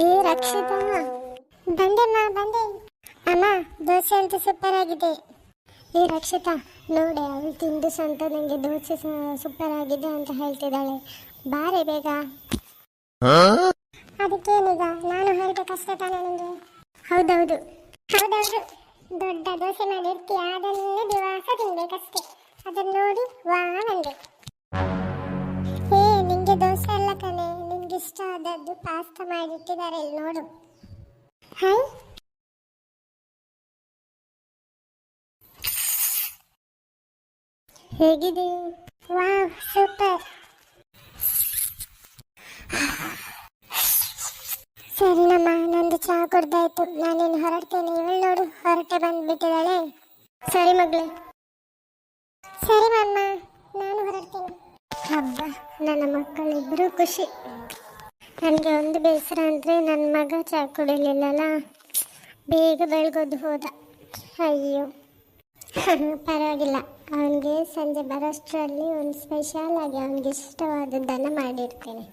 ಏ ರಕ್ಷಿತಾ, ಬಂದೆಮ್ಮ ಬಂದೆ. ಅಮ್ಮ, ದೋಸೆ ಅಂತೂ ಸೂಪರ್ ಆಗಿದೆ. ಏ ರಕ್ಷಿತಾ, ನೋಡಿ ಅವಳು ತಿಂದು ಸಂತ ನನಗೆ ದೋಸೆ ಸೂಪರ್ ಆಗಿದೆ ಅಂತ ಹೇಳ್ತಿದ್ದಾಳೆ. ಬಾರೆ ಬೇಗ. ಅದಕ್ಕೇನೀಗ, ನಾನು ಹೇಳ್ಬೇಕಷ್ಟೇ ತಾನೇ ನಿಮಗೆ. ಹೌದೌದು ಹೌದೌದು, ದೊಡ್ಡ ದೋಸೆ ಮಾಡಿರ್ತೀಯ, ಅದನ್ನೇ ದಿವಸ ತಿನ್ಬೇಕಷ್ಟೇ. ಅದನ್ನ ನೋಡಿ ವಾ ಅಂದೆ. ಏ ನಿಂಗೆ ದೋಸೆ ಅಲ್ಲ ಕಣೆ, ನಿನ್ಗೆ ಇಷ್ಟ ಆದದ್ದು ಪಾಸ್ತಾ ಮಾಡಿಟ್ಟಿದ್ದಾರೆ, ಇಲ್ಲಿ ನೋಡು. ಹಾಯ್, ಹೇಗಿದೆ? Wow, super. ಸರಿ ನಮ್ಮ, ನಂದು ಚಹಾ ಕುಡ್ದಾಯ್ತು, ನಾನೇನು ಹೊರಡ್ತೇನೆ. ಇವಳು ನೋಡು, ಹೊರಟೆ ಬಂದ್ಬಿಟ್ಟಿದ್ದಾಳೆ. ಸರಿ ಮಗಳೇ. ಸರಿ ಮಮ್ಮ, ನಾನು ಹೊರಡ್ತೇನೆ. ಹಬ್ಬ, ನನ್ನ ಮಕ್ಕಳಿಬ್ಬರು ಖುಷಿ. ನನಗೆ ಒಂದು ಬೇಸರ ಅಂದರೆ ನನ್ನ ಮಗ ಚಹಾ ಕುಡಿಲಿಲ್ಲಲ್ಲ, ಬೇಗ ಬೆಳಗೋದು ಹೋದ. ಅಯ್ಯೋ. ಪರವಾಗಿಲ್ಲ, ಅವನಿಗೆ ಸಂಜೆ ಬರೋಷ್ಟರಲ್ಲಿ ಒಂದು ಸ್ಪೆಷಲ್ ಆಗಿ ಅವನಿಗೆ ಇಷ್ಟವಾದದ್ದನ್ನು ಮಾಡಿರ್ತೇನೆ.